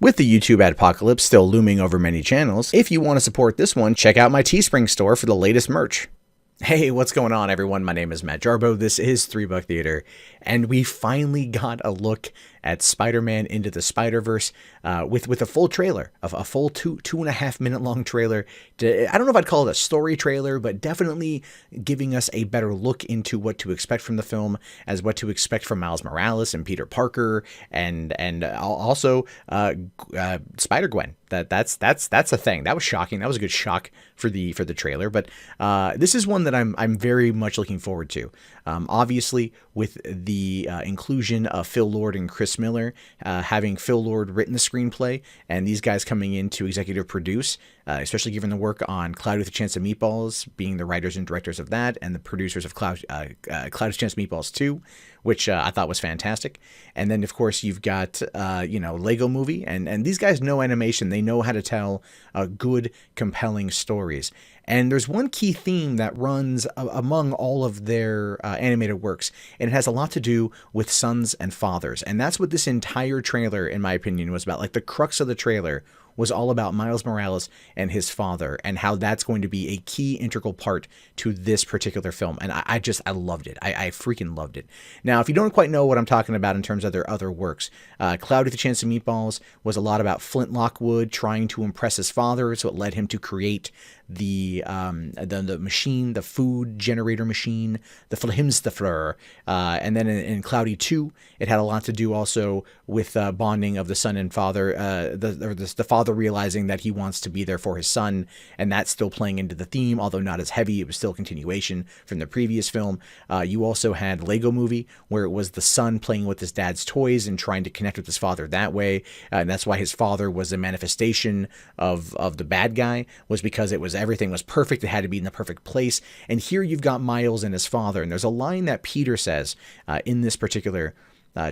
With the YouTube adpocalypse still looming over many channels, if you want to support this one, check out my Teespring store for the latest merch. Hey, what's going on, everyone? My name is Matt Jarbo. This is 3 Buck Theater, and we finally got a look at Spider-Man Into the Spider-Verse with a full trailer, a full two and a half minute long trailer. I don't know if I'd call it a story trailer, but definitely giving us a better look into what to expect from the film, as what to expect from Miles Morales and Peter Parker, and also Spider-Gwen. That's a thing. That was shocking. That was a good shock for the trailer. But this is one that I'm very much looking forward to. Obviously, with the inclusion of Phil Lord and Chris Miller, having Phil Lord written the screenplay, and these guys coming in to executive produce, especially given the work on Cloudy with a Chance of Meatballs, being the writers and directors of that, and the producers of Cloudy with a Chance of Meatballs 2, which I thought was fantastic. And then, of course, you've got, Lego Movie, and these guys know animation. They know how to tell good, compelling stories. And there's one key theme that runs among all of their animated works, and it has a lot to do with sons and fathers. And that's what this entire trailer, in my opinion, was about. Like, the crux of the trailer was all about Miles Morales and his father, and how that's going to be a key integral part to this particular film. And I loved it. I freaking loved it. Now, if you don't quite know what I'm talking about in terms of their other works, Cloudy with a Chance of Meatballs was a lot about Flint Lockwood trying to impress his father, so it led him to create the machine, the food generator machine, the Flammenwerfer. And then in Cloudy 2, it had a lot to do also with bonding of the son and father, the father realizing that he wants to be there for his son, and that's still playing into the theme, although not as heavy. It was still a continuation from the previous film. You also had Lego Movie, where it was the son playing with his dad's toys and trying to connect with his father that way. And that's why his father was a manifestation of the bad guy, was because everything was perfect. It had to be in the perfect place. And here you've got Miles and his father. And there's a line that Peter says in this particular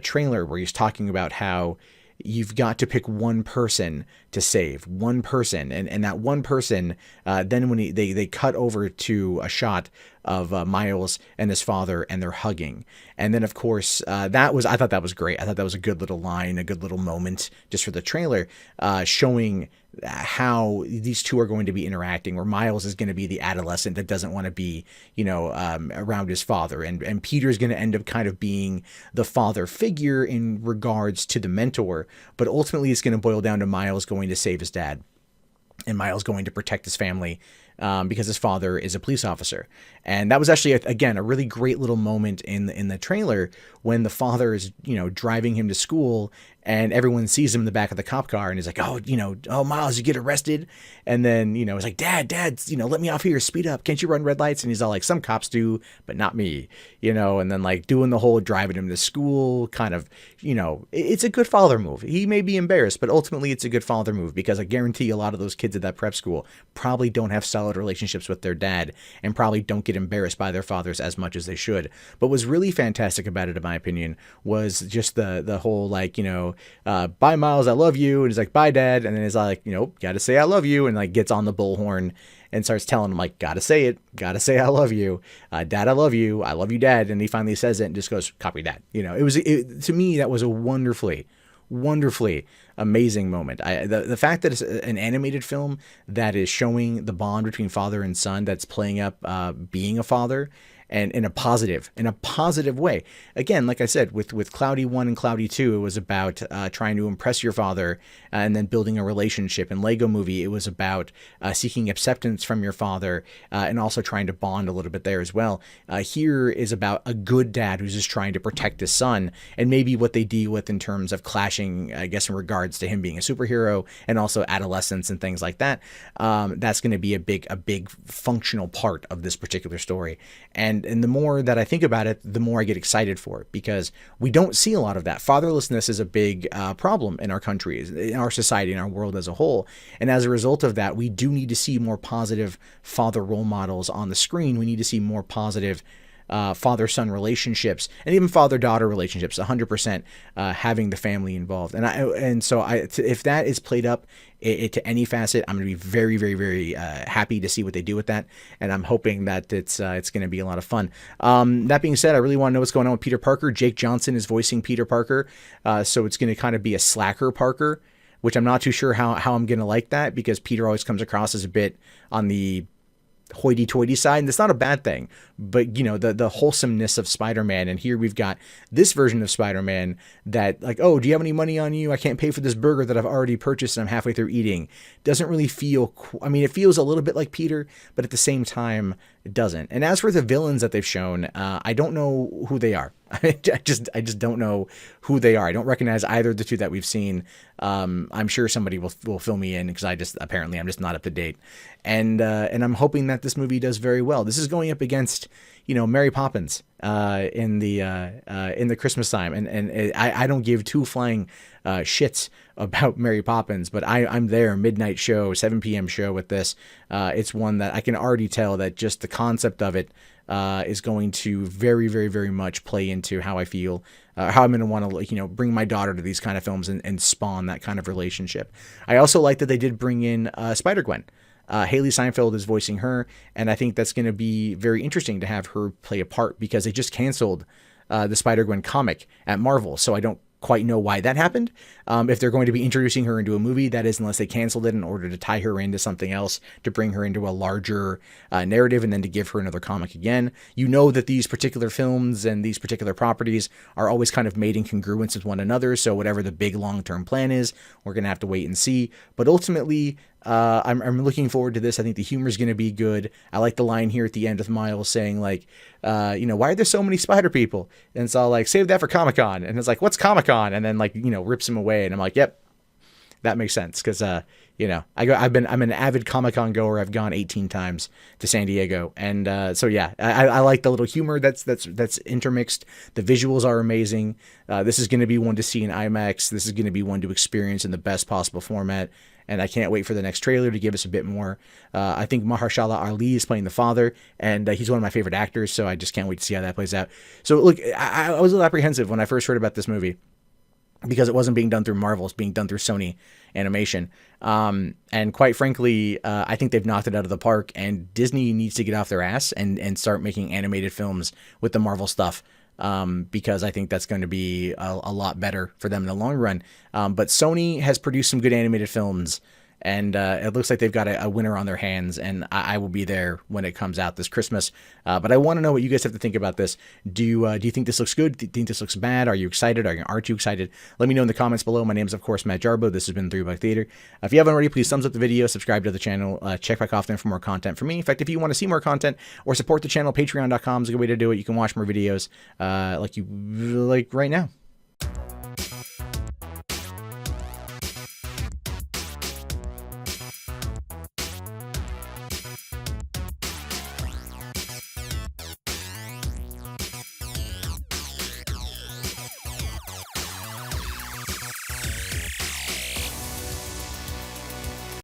trailer, where he's talking about how you've got to pick one person to save, one person. And that one person, then when they cut over to a shot of Miles and his father, and they're hugging. And then, of course, I thought that was great. I thought that was a good little line, a good little moment just for the trailer, showing how these two are going to be interacting, where Miles is going to be the adolescent that doesn't want to be, around his father. And Peter's going to end up kind of being the father figure in regards to the mentor. But ultimately, it's going to boil down to Miles going to save his dad, and Miles going to protect his family, because his father is a police officer. And that was actually, again, a really great little moment in the trailer, when the father is, driving him to school, and everyone sees him in the back of the cop car, and he's like, oh, Miles, you get arrested. And then, he's like, Dad, let me off here, speed up. Can't you run red lights? And he's all like, some cops do, but not me, and then like doing the whole driving him to school kind of, it's a good father move. He may be embarrassed, but ultimately it's a good father move, because I guarantee a lot of those kids at that prep school probably don't have solid relationships with their dad, and probably don't get embarrassed by their fathers as much as they should. But what's really fantastic about it, in my opinion, was just the whole, like, bye Miles, I love you. And he's like, bye Dad. And then he's like, gotta say I love you. And like gets on the bullhorn and starts telling him, like, gotta say it, gotta say I love you, Dad, I love you, Dad. And he finally says it and just goes, copy that. To me, that was a wonderfully amazing moment. The fact that it's an animated film that is showing the bond between father and son, that's playing up being a father, and in a positive way. Again, like I said, with Cloudy 1 and Cloudy 2, it was about trying to impress your father, and then building a relationship. In Lego Movie, it was about seeking acceptance from your father, and also trying to bond a little bit there as well. Here is about a good dad who's just trying to protect his son, and maybe what they deal with in terms of clashing, I guess, in regards to him being a superhero, and also adolescence and things like that. That's going to be a big functional part of this particular story. And the more that I think about it, the more I get excited for it, because we don't see a lot of that. Fatherlessness is a big problem in our country, in our society, in our world as a whole. And as a result of that, we do need to see more positive father role models on the screen. We need to see more positive father-son relationships, and even father-daughter relationships, 100% having the family involved. And so if that is played up to any facet, I'm going to be very, very, very happy to see what they do with that. And I'm hoping that it's going to be a lot of fun. That being said, I really want to know what's going on with Peter Parker. Jake Johnson is voicing Peter Parker. So it's going to kind of be a slacker Parker. which I'm not too sure how I'm going to like that, because Peter always comes across as a bit on the hoity-toity side, and that's not a bad thing, but you know, the wholesomeness of Spider-Man, and here we've got this version of Spider-Man that, like, oh, do you have any money on you? I can't pay for this burger that I've already purchased and I'm halfway through eating. Doesn't really feel, I mean, it feels a little bit like Peter, but at the same time, it doesn't. And as for the villains that they've shown, I don't know who they are. I just don't know who they are. I don't recognize either of the two that we've seen. I'm sure somebody will fill me in, because I'm just not up to date. And I'm hoping that this movie does very well. This is going up against, you know, Mary Poppins in the Christmas time, and I don't give two flying shits about Mary Poppins, but I'm there, midnight show, 7 p.m. show with this. It's one that I can already tell that just the concept of it is going to very, very, very much play into how I feel, how I'm going to want to, like, you know, bring my daughter to these kind of films and spawn that kind of relationship. I also like that they did bring in Spider-Gwen. Haley Steinfeld is voicing her, and I think that's going to be very interesting to have her play a part, because they just canceled the Spider-Gwen comic at Marvel, so I don't quite know why that happened. If they're going to be introducing her into a movie, that is, unless they canceled it in order to tie her into something else, to bring her into a larger narrative, and then to give her another comic again. You know that these particular films and these particular properties are always kind of made in congruence with one another, so whatever the big long-term plan is, we're going to have to wait and see. But ultimately, I'm looking forward to this. I think the humor is going to be good. I like the line here at the end with Miles saying, like, you know, why are there so many spider people? And it's all like, save that for Comic-Con. And it's like, what's Comic-Con? And then, like, you know, rips him away. And I'm like, yep, that makes sense. Because, you know, I'm an avid Comic-Con goer. I've gone 18 times to San Diego. And so, yeah, I like the little humor that's intermixed. The visuals are amazing. This is going to be one to see in IMAX. This is going to be one to experience in the best possible format. And I can't wait for the next trailer to give us a bit more. I think Mahershala Ali is playing the father, and he's one of my favorite actors, so I just can't wait to see how that plays out. So, look, I was a little apprehensive when I first heard about this movie, because it wasn't being done through Marvel, it's being done through Sony Animation. And quite frankly, I think they've knocked it out of the park, and Disney needs to get off their ass and start making animated films with the Marvel stuff. Because I think that's going to be a lot better for them in the long run. But Sony has produced some good animated films, and it looks like they've got a winner on their hands, and I will be there when it comes out this Christmas. But I want to know what you guys have to think about this. Do you think this looks good? Do you think this looks bad? Are you excited? Aren't you excited? Let me know in the comments below. My name is, of course, Matt Jarbo. This has been 3 Buck Theater. If you haven't already, please thumbs up the video, subscribe to the channel, check back often for more content from me. In fact, if you want to see more content or support the channel, patreon.com is a good way to do it. You can watch more videos like right now.